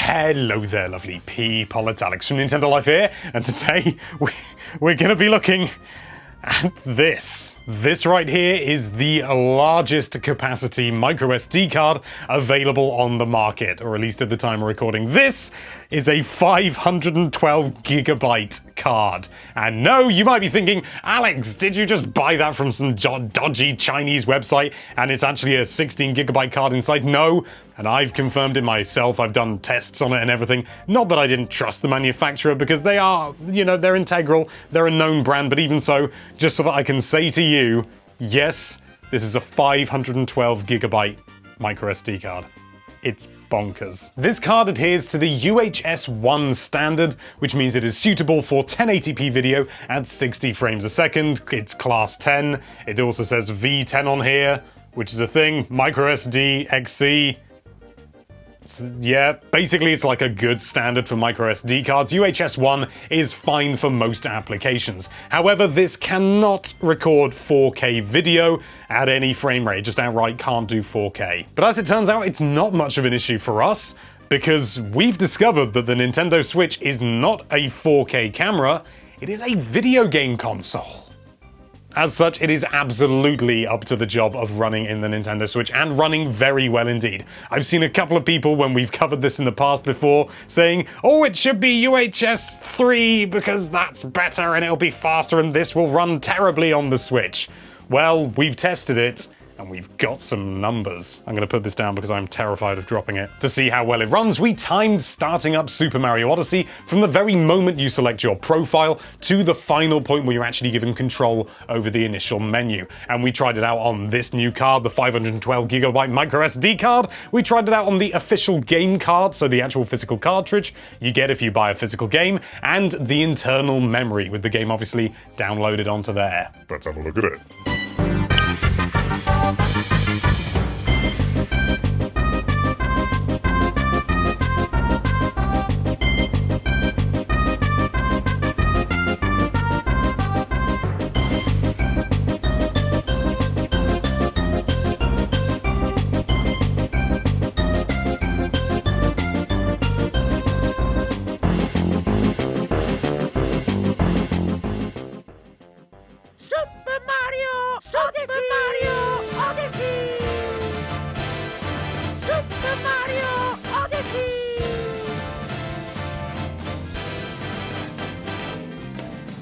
Hello there, lovely people. It's Alex from Nintendo Life here, and today we're going to be looking at this. This right here is the largest capacity microSD card available on the market, or at least at the time of recording. This is a 512 gigabyte card. And no, you might be thinking, Alex, did you just buy that from some dodgy Chinese website and it's actually a 16 gigabyte card inside? No, and I've confirmed it myself. I've done tests on it and everything. Not that I didn't trust the manufacturer, because they are, they're integral, they're a known brand, but even so, just so that I can say to you, yes, this is a 512 gigabyte microSD card. It's bonkers. This card adheres to the UHS-1 standard, which means it is suitable for 1080p video at 60 frames a second. It's class 10. It also says V10 on here, which is a thing. MicroSD XC. Yeah, basically it's like a good standard for microSD cards. UHS-1 is fine for most applications. However, this cannot record 4K video at any frame rate. Just outright can't do 4K. But as it turns out, it's not much of an issue for us, because we've discovered that the Nintendo Switch is not a 4K camera, it is a video game console. As such, it is absolutely up to the job of running in the Nintendo Switch, and running very well indeed. I've seen a couple of people, when we've covered this in the past before, saying, oh, it should be UHS 3 because that's better and it'll be faster and this will run terribly on the Switch. Well, we've tested it, and we've got some numbers. I'm going to put this down because I'm terrified of dropping it. To see how well it runs, we timed starting up Super Mario Odyssey from the very moment you select your profile to the final point where you're actually given control over the initial menu. And we tried it out on this new card, the 512 gigabyte microSD card. We tried it out on the official game card, so the actual physical cartridge you get if you buy a physical game, and the internal memory, with the game obviously downloaded onto there. Let's have a look at it.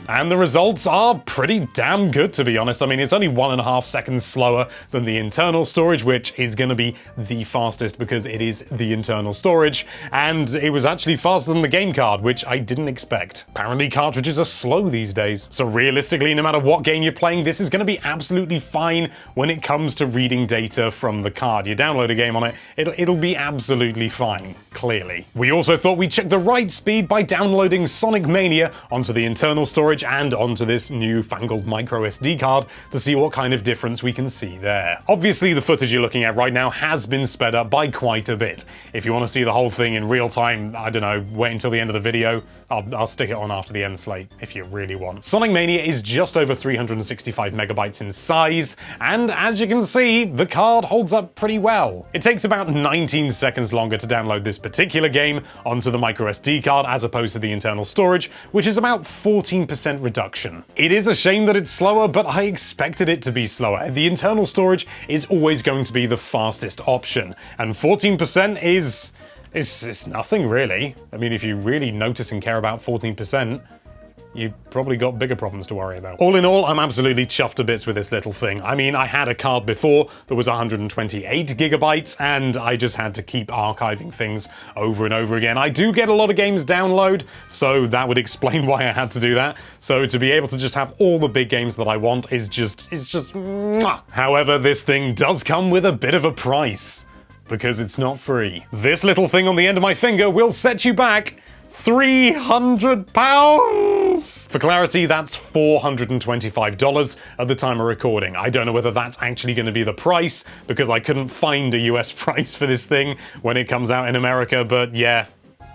And the results are pretty damn good, to be honest. I mean, it's only 1.5 seconds slower than the internal storage, which is going to be the fastest because it is the internal storage. And it was actually faster than the game card, which I didn't expect. Apparently cartridges are slow these days. So realistically, no matter what game you're playing, this is going to be absolutely fine when it comes to reading data from the card. You download a game on it, it'll be absolutely fine, clearly. We also thought we'd check the right speed by downloading Sonic Mania onto the internal storage and onto this newfangled microSD card to see what kind of difference we can see there. Obviously, the footage you're looking at right now has been sped up by quite a bit. If you want to see the whole thing in real time, I don't know, wait until the end of the video. I'll stick it on after the end slate if you really want. Sonic Mania is just over 365 megabytes in size, and as you can see, the card holds up pretty well. It takes about 19 seconds longer to download this particular game onto the microSD card as opposed to the internal storage, which is about 14% reduction. It is a shame that it's slower, but I expected it to be slower. The internal storage is always going to be the fastest option, and 14% is... It's nothing, really. I mean, if you really notice and care about 14%, you've probably got bigger problems to worry about. All in all, I'm absolutely chuffed to bits with this little thing. I mean, I had a card before that was 128 gigabytes, and I just had to keep archiving things over and over again. I do get a lot of games download, so that would explain why I had to do that. So to be able to just have all the big games that I want is just mwah. However, this thing does come with a bit of a price, because it's not free. This little thing on the end of my finger will set you back £300! For clarity, that's $425 at the time of recording. I don't know whether that's actually going to be the price, because I couldn't find a US price for this thing when it comes out in America, but yeah,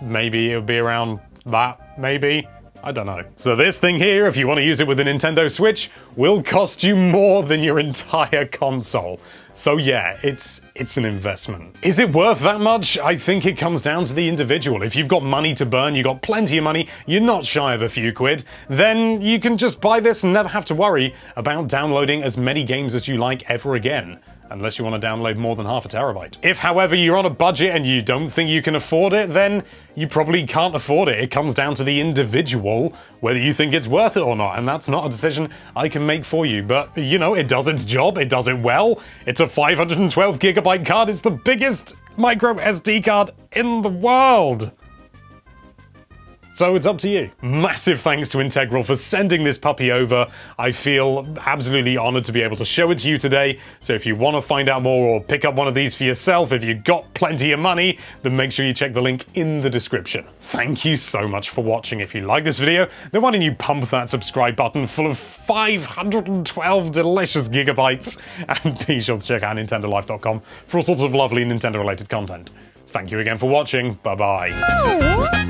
maybe it'll be around that, maybe. I don't know. So this thing here, if you want to use it with a Nintendo Switch, will cost you more than your entire console. So yeah, it's an investment. Is it worth that much? I think it comes down to the individual. If you've got money to burn, you've got plenty of money, you're not shy of a few quid, then you can just buy this and never have to worry about downloading as many games as you like ever again. Unless you want to download more than half a terabyte. If, however, you're on a budget and you don't think you can afford it, then you probably can't afford it. It comes down to the individual, whether you think it's worth it or not, and that's not a decision I can make for you. But, you know, it does its job, it does it well. It's a 512 gigabyte card, it's the biggest micro SD card in the world. So it's up to you. Massive thanks to Integral for sending this puppy over. I feel absolutely honored to be able to show it to you today. So if you want to find out more or pick up one of these for yourself, if you've got plenty of money, then make sure you check the link in the description. Thank you so much for watching. If you like this video, then why don't you pump that subscribe button full of 512 delicious gigabytes, and be sure to check out nintendolife.com for all sorts of lovely Nintendo related content. Thank you again for watching. Bye-bye.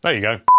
There you go.